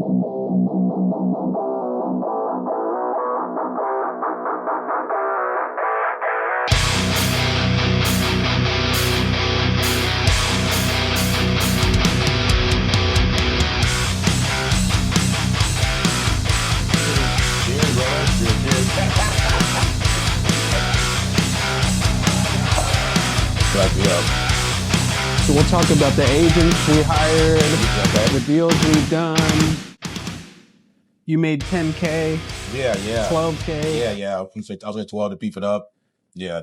So we'll talk about the agents we hired, the deals we've done. You made 10K. Yeah. 12K. Yeah. I was at 12 to beef it up. Yeah.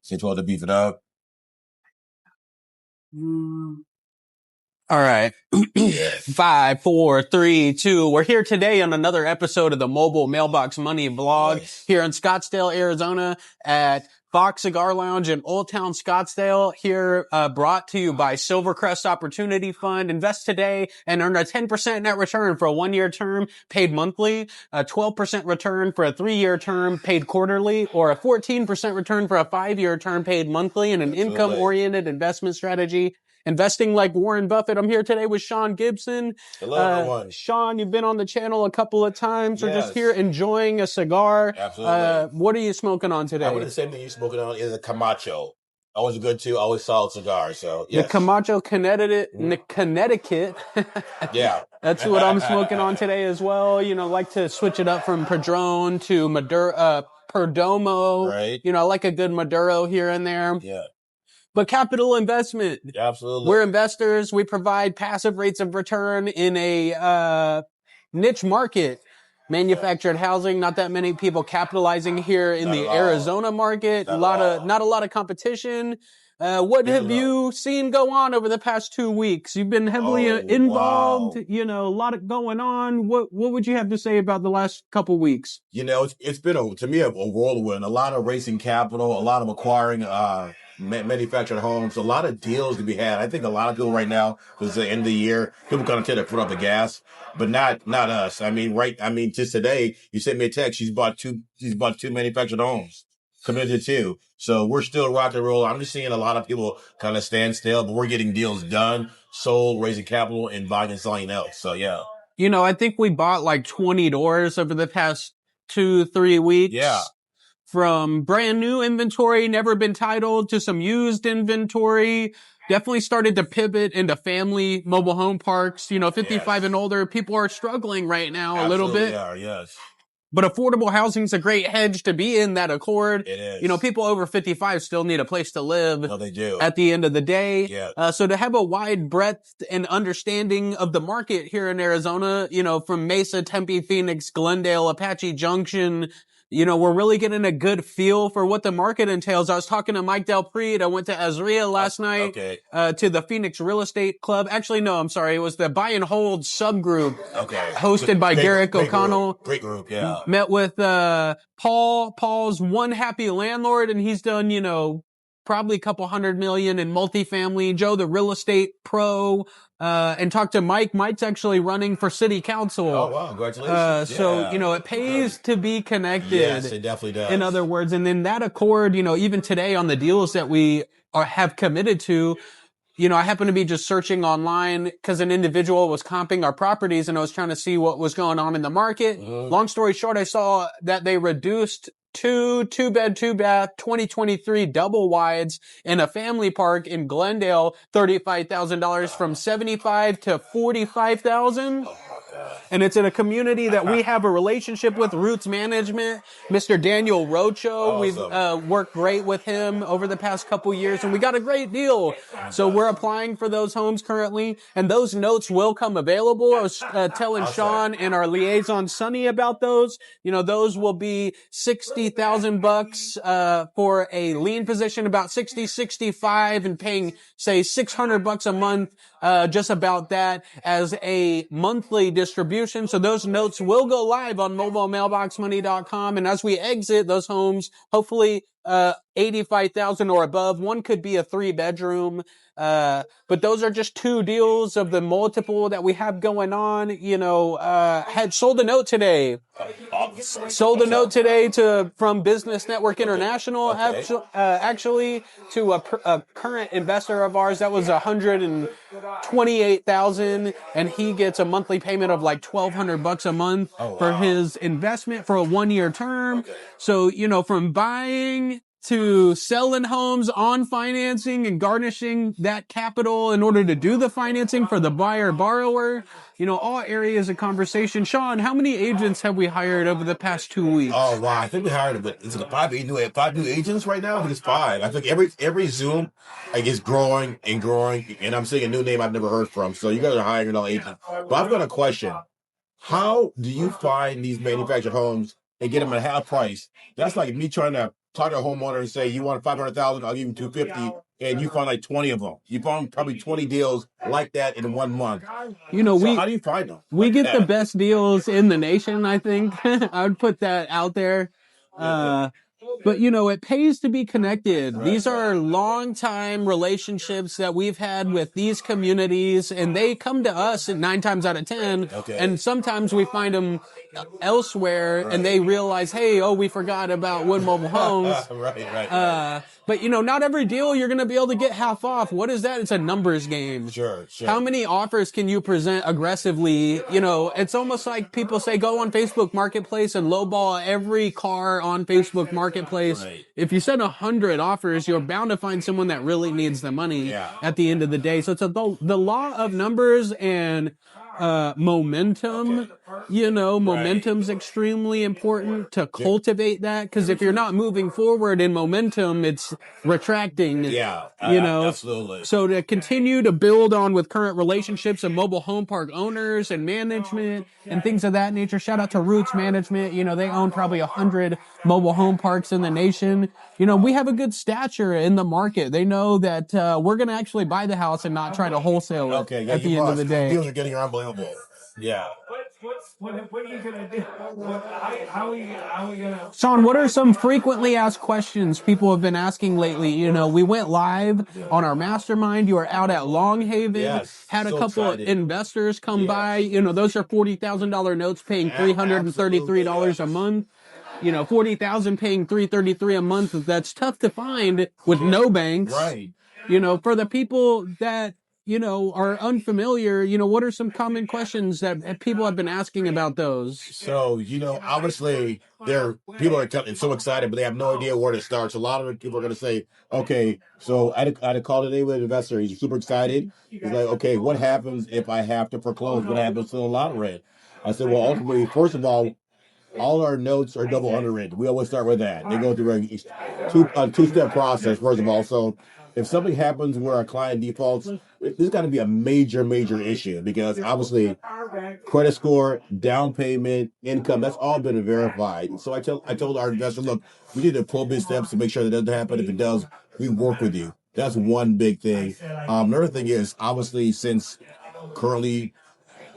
Say 12 to beef it up. All right. 5, 4, 3, 2. We're here today on another episode of the Mobile Mailbox Money vlog here in Scottsdale, Arizona at Fox Cigar Lounge in Old Town Scottsdale. Here, brought to you by Silvercrest Opportunity Fund. Invest today and earn a 10% net return for a 1-year term paid monthly, a 12% return for a 3-year term paid quarterly, or a 14% return for a 5-year term paid monthly in an income-oriented investment strategy. Investing like Warren Buffett. I'm here today with Sean Gibson. Hello, everyone. Sean, you've been on the channel a couple of times. We're just here enjoying a cigar. Absolutely. What are you smoking on today? I would the same thing you're smoking on is a Camacho. Always good too. Always solid cigar. So The Camacho, Connecticut. Yeah. That's what I'm smoking on today as well. You know, like to switch it up from Padron to Perdomo. Right. You know, I like a good Maduro here and there. Yeah. But capital investment. Absolutely. We're investors. We provide passive rates of return in a niche market. Manufactured housing, not that many people capitalizing here in the Arizona market. Not a lot of competition. What have you seen go on over the past 2 weeks? You've been heavily involved, you know, a lot going on. What would you have to say about the last couple weeks? You know, it's been to me a whirlwind. A lot of raising capital, a lot of acquiring manufactured homes, a lot of deals to be had. I think a lot of people right now, because it's the end of the year, people kind of tend to put up the gas, but not us. I mean, just today, you sent me a text. She's bought two manufactured homes, committed to. So we're still rock and roll. I'm just seeing a lot of people kind of stand still, but we're getting deals done, sold, raising capital, and buying and selling else. So yeah. You know, I think we bought like 20 doors over the past 2-3 weeks. Yeah. From brand new inventory, never been titled, to some used inventory. Definitely started to pivot into family mobile home parks. You know, 55 and older, people are struggling right now a little bit. Absolutely are, yes. But affordable housing is a great hedge to be in that accord. It is. You know, people over 55 still need a place to live. No, they do. At the end of the day. Yeah. So to have a wide breadth and understanding of the market here in Arizona, you know, from Mesa, Tempe, Phoenix, Glendale, Apache Junction, you know, we're really getting a good feel for what the market entails. I was talking to Mike Del Prete. I went to Azria last night, to the Phoenix Real Estate Club. Actually, no, I'm sorry. It was the Buy and Hold subgroup. Hosted by Garrick O'Connell. Great group, yeah. Met with, Paul. Paul's one happy landlord, and he's done, you know, probably a couple $100 million in multifamily. Joe, the real estate pro, and talked to Mike. Mike's actually running for city council. Oh, wow. Congratulations. So, you know, it pays to be connected. Yes, it definitely does. In other words, and then that accord, you know, even today on the deals that we have committed to, you know, I happened to be just searching online because an individual was comping our properties and I was trying to see what was going on in the market. Long story short, I saw that they reduced two-bed, two-bath, 2023 double wides in a family park in Glendale, $35,000 from $75,000 to $45,000. And it's in a community that we have a relationship with, Roots Management, Mr. Daniel Rocho. We've worked great with him over the past couple years, and we got a great deal. So we're applying for those homes currently, and those notes will come available. I was telling Sean and our liaison Sonny about those. You know, those will be $60,000 for a lien position, about 65, and paying, say, $600 a month, just about that as a monthly distribution. So those notes will go live on mobilemailboxmoney.com. And as we exit those homes, hopefully, 85,000 or above, one could be a 3-bedroom. But those are just two deals of the multiple that we have going on. Had sold a note today. Sold a note today from Business Network International, actually to a current investor of ours that was $128,000, and he gets a monthly payment of like $1,200 a month for his investment for a 1-year term. So from buying to selling homes on financing and garnishing that capital in order to do the financing for the buyer borrower, all areas of conversation. Sean, how many agents have we hired over the past 2 weeks? Oh wow, I think we hired is it five new agents right now? I think it's five. I think every Zoom is growing and growing, and I'm seeing a new name I've never heard from. So you guys are hiring all agents. But I've got a question. How do you find these manufactured homes and get them at half price? That's like me trying to talk to a homeowner and say, you want 500,000, I'll give you 250, and you find like 20 of them. You found probably 20 deals like that in 1 month. How do you find them? We get the best deals in the nation, I think. I would put that out there. But it pays to be connected. These are long-time relationships that we've had with these communities, and they come to us 9 times out of 10. Okay. And sometimes we find them elsewhere, and they realize, hey, we forgot about Wood Mobile Homes. Right. But not every deal you're going to be able to get half off. What is that? It's a numbers game. Sure. How many offers can you present aggressively? It's almost like people say, go on Facebook Marketplace and lowball every car on Facebook Marketplace. Right. If you send 100 offers, you're bound to find someone that really needs the money at the end of the day. So it's the law of numbers and momentum. Momentum's extremely important to cultivate that, because if you're not moving forward in momentum, it's retracting. Absolutely. So to continue to build on with current relationships and mobile home park owners and management and things of that nature. Shout out to Roots Management. They own probably 100 mobile home parks in the nation. We have a good stature in the market. They know that we're going to actually buy the house and not try to wholesale it at the end of the day. Deals are getting unbelievable. Yeah. What are you gonna do? How are we gonna? Sean, what are some frequently asked questions people have been asking lately? We went live on our mastermind. You were out at Long Haven. Had a couple of investors come by. Those are $40,000 notes paying $333 a month. 40,000 paying $333 a month. That's tough to find with no banks. Right. For the people that are unfamiliar, what are some common questions that people have been asking about those? So, obviously, people are so excited, but they have no idea where to start. So a lot of people are going to say, okay, so I had a call today with an investor. He's super excited. He's like, okay, what happens if I have to foreclose? What happens to the lot rent? I said, well, ultimately, first of all our notes are double underwritten. We always start with that. They go through a two-step process, first of all. So if something happens where a client defaults, this is going to be a major, major issue, because obviously credit score, down payment, income, that's all been verified. So I told our investor, look, we need to pull big steps to make sure that doesn't happen. If it does, we work with you. That's one big thing. Another thing is, obviously, since currently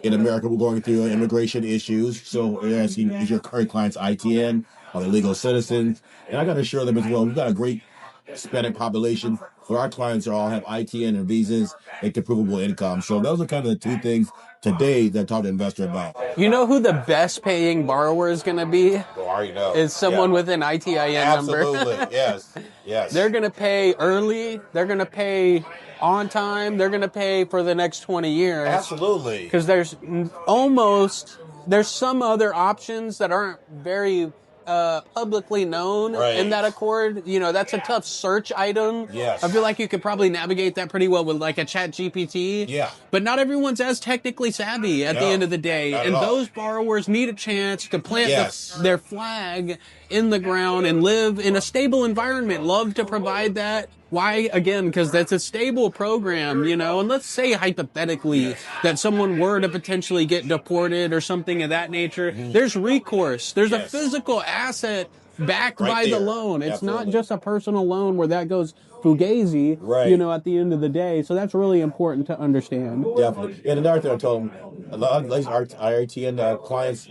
in America, we're going through immigration issues. So you're asking, is your current clients ITN? Are they legal citizens? And I got to assure them as well, we've got a great Hispanic population, but our clients all have ITN and visas and provable income. So those are kind of the two things today that I talked to investor about. You know who the best paying borrower is going to be? Well, I already know. Is someone with an ITIN number. Absolutely, yes. They're going to pay early. They're going to pay on time. They're going to pay for the next 20 years. Absolutely. Because there's some other options that aren't very publicly known in that accord. That's a tough search item. Yes. I feel like you could probably navigate that pretty well with like a chat GPT. Yeah. But not everyone's as technically savvy at the end of the day. And those borrowers need a chance to plant their flag in the ground and live in a stable environment. Love to provide that. Why? Again, because that's a stable program, and let's say hypothetically that someone were to potentially get deported or something of that nature. There's recourse. There's a physical asset backed by the loan. It's not just a personal loan where that goes fugazi, at the end of the day. So that's really important to understand. Definitely. And another thing I told them, a lot of our IRTN clients,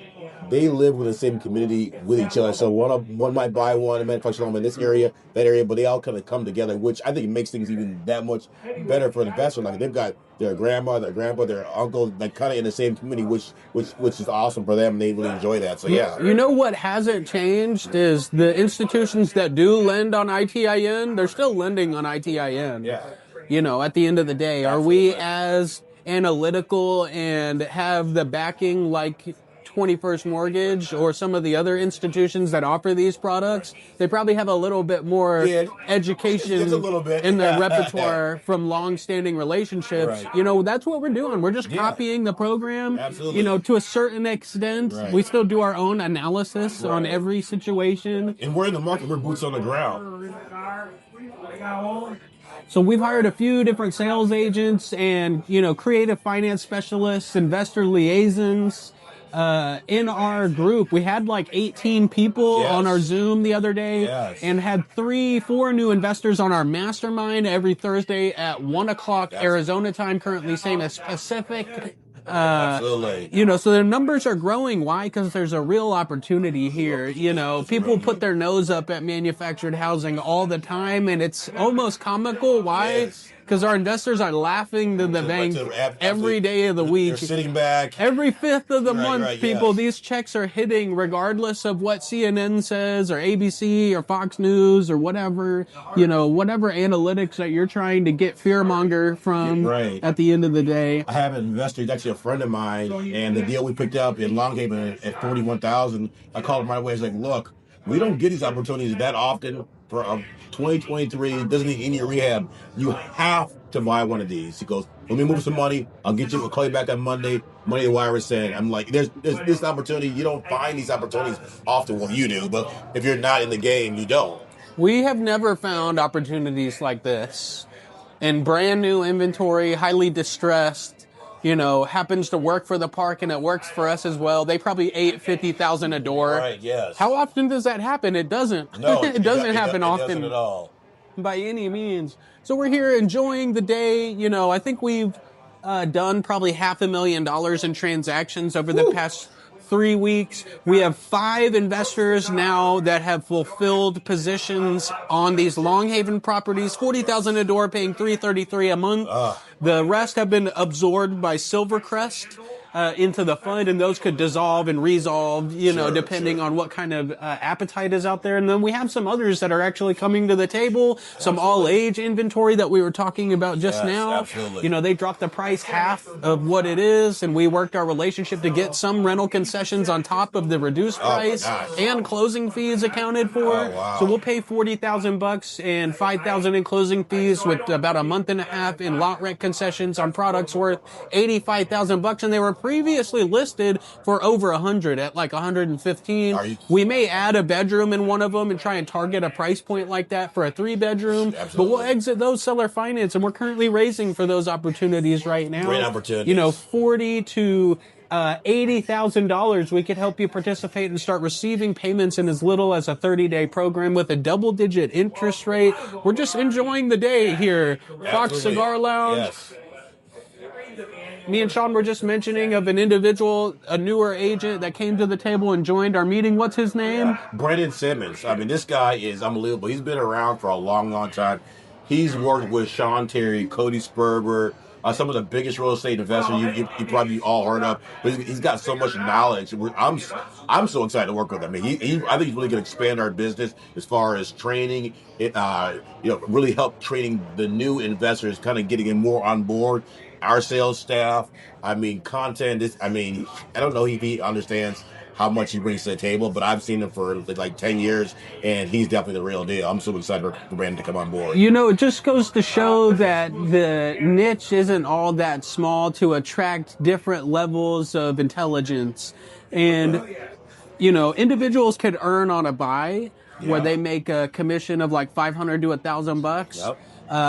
they live with the same community with each other. So one might buy one manufactured home in this area, that area, but they all kind of come together, which I think makes things even that much better for the investor. Like they've got their grandma, their grandpa, their uncle, like kind of in the same community, which is awesome for them, and they really enjoy that. So yeah. You know what hasn't changed is the institutions that do lend on ITIN, they're still lending on ITIN. Yeah. You know, at the end of the day, are we as analytical and have the backing like 21st Mortgage or some of the other institutions that offer these products? They probably have a little bit more education Just a little bit. in their repertoire from long-standing relationships. Right. You know, that's what we're doing. We're just copying the program. Absolutely. You know, to a certain extent. Right. We still do our own analysis on every situation. And we're in the market. We're boots on the ground. So we've hired a few different sales agents and, you know, creative finance specialists, investor liaisons. In our group, we had like 18 people on our Zoom the other day and had 3-4 new investors on our mastermind every Thursday at 1 o'clock Arizona time, currently same as Pacific. Absolutely. You know, so the numbers are growing. Why? Because there's a real opportunity here. You know, people put their nose up at manufactured housing all the time, and it's almost comical. Why? Because our investors are laughing to the bank every day of the week. They're sitting back. Every fifth of the month, people, these checks are hitting regardless of what CNN says or ABC or Fox News or whatever, you know, whatever analytics that you're trying to get fearmonger from at the end of the day. I have an investor, he's actually a friend of mine, and the deal we picked up in Long Haven at $41,000, I called him right away. I was like, look, we don't get these opportunities that often for 2023, doesn't need any rehab. You have to buy one of these. He goes, let me move some money. I'll call you back on Monday. Money the wire is saying. I'm like, there's this opportunity. You don't find these opportunities often. Well, you do, but if you're not in the game, you don't. We have never found opportunities like this. And brand new inventory, highly distressed, you know, happens to work for the park and it works for us as well. They probably ate $50,000 a door. Right, yes. How often does that happen? It doesn't. No, it doesn't happen often. It doesn't at all. By any means. So we're here enjoying the day. You know, I think we've done probably $500,000 in transactions over the past 3 weeks. We have 5 investors now that have fulfilled positions on these Long Haven properties. $40,000 a door, paying $333 a month. The rest have been absorbed by Silvercrest into the fund, and those could dissolve and resolve, you know, depending on what kind of appetite is out there. And then we have some others that are actually coming to the table, some all-age inventory that we were talking about just now. Absolutely. You know, they dropped the price half of what it is, and we worked our relationship to get some rental concessions on top of the reduced price and closing fees accounted for. So we'll pay $40,000 and $5,000 in closing fees with about a month and a half in lot rent concessions on products worth $85,000, and they were previously listed for over 100 at like 115. We may add a bedroom in one of them and try and target a price point like that for a 3-bedroom. But we'll exit those seller finance, and we're currently raising for those opportunities right now. Great opportunities. You know, $40,000 to $80,000. We could help you participate and start receiving payments in as little as a 30-day program with a double-digit interest rate. We're just enjoying the day here. Fox Cigar Lounge. Yes. Me and Sean were just mentioning of an individual, a newer agent that came to the table and joined our meeting. What's his name? Brendan Simmons. I mean, this guy is unbelievable. He's been around for a long, long time. He's worked with Sean Terry, Cody Sperber, some of the biggest real estate investors you probably all heard of. But he's got so much knowledge. I'm so excited to work with him. I mean, I think he's really going to expand our business as far as training. You know, really help training the new investors, kind of getting them more on board. Our sales staff, I mean, content. I don't know if he understands how much he brings to the table, but I've seen him for like 10 years, and he's definitely the real deal. I'm so excited for Brandon to come on board. You know, it just goes to show that the niche isn't all that small to attract different levels of intelligence. And, you know, individuals could earn on a buy where they make a commission of like $500 to $1,000.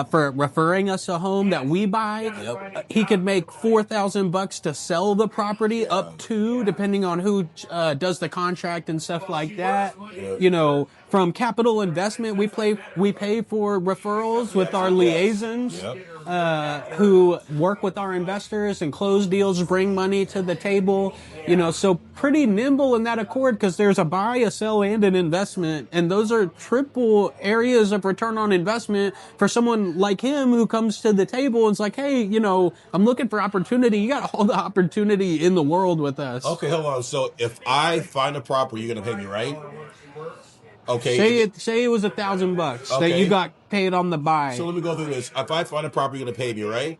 For referring us a home that we buy. He could make $4,000 to sell the property, up to, depending on who does the contract and stuff like that. You know, from capital investment, we pay for referrals with our liaisons. who work with our investors and close deals, bring money to the table. So pretty nimble in that accord because there's a buy, a sell, and an investment. And those are triple areas of return on investment for someone like him who comes to the table and is like, hey, I'm looking for opportunity. You got all the opportunity in the world with us. Okay, hold on. So if I find a property, you're going to pay me, right? Okay. Say it was $1,000 that Okay. you got paid on the buy. So let me go through this. If I find a property, you're going to pay me, right?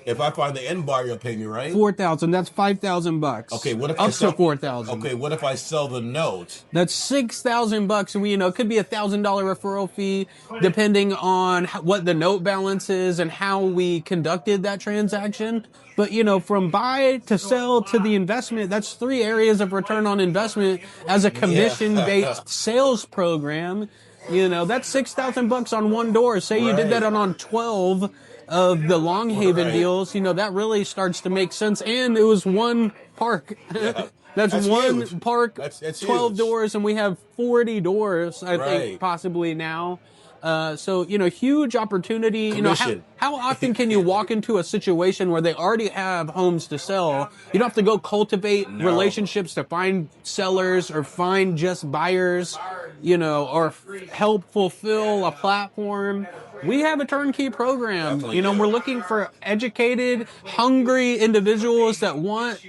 If I find the end buyer, you'll pay me, right? $4,000. That's $5,000. Okay, what if up I sell, to $4,000? Okay, what if I sell the note? That's $6,000, and it could be $1,000 referral fee depending on what the note balance is and how we conducted that transaction. But from buy to sell to the investment, that's 3 areas of return on investment as a commission-based sales program. That's $6,000 on one door. Say you did that on 12 of the Long Haven deals, that really starts to make sense. And it was one park. Yeah. That's one huge. park, That's 12 huge. doors, and we have 40 doors, I think, possibly now. So, huge opportunity. Commission. How often can you walk into a situation where they already have homes to sell? You don't have to go cultivate relationships to find sellers or find just buyers, or help fulfill a platform. We have a turnkey program. We're looking for educated, hungry individuals that want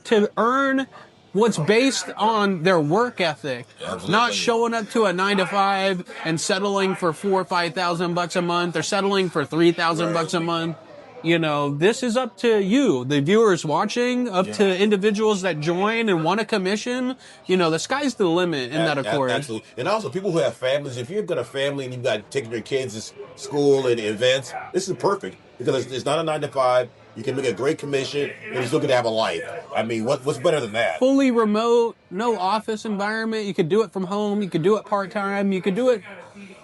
to earn what's based on their work ethic, not showing up to a 9-to-5 and settling for $4,000 or $5,000 a month or settling for $3,000 a month. This is up to you, the viewers watching, up to individuals that join and want a commission. The sky's the limit in that accord. Absolutely. And also people who have families, if you've got a family and you've got taking your kids to school and events, this is perfect because it's not a 9-to-5. You can make a great commission and you're still going to have a life. I mean, what's better than that? Fully remote, no office environment. You could do it from home. You could do it part-time. You could do it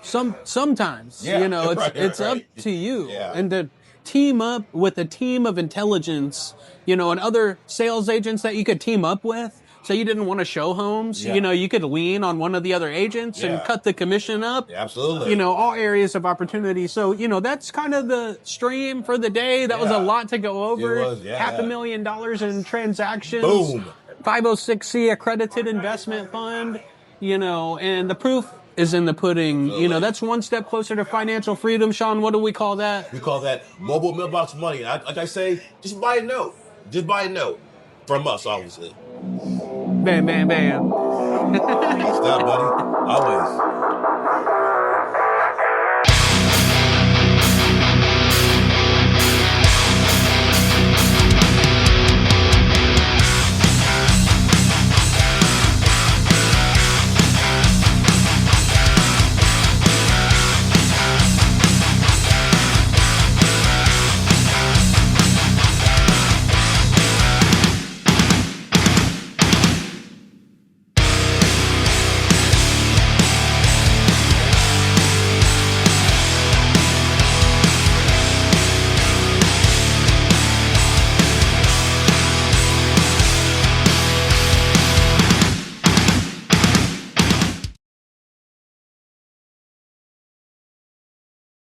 sometimes. It's up to you. Yeah. And to team up with a team of intelligence, and other sales agents that you could team up with. So you didn't want to show homes, you could lean on one of the other agents and cut the commission up. Yeah, absolutely. All areas of opportunity. So, that's kind of the stream for the day. That was a lot to go over. It was, $500,000 in transactions. Boom. 506C accredited investment fund, and the proof is in the pudding. Absolutely. That's one step closer to financial freedom. Sean, what do we call that? We call that mobile mailbox money. Like I say, just buy a note. Just buy a note. From us, obviously. Bam, bam, bam. Stop, buddy. Always.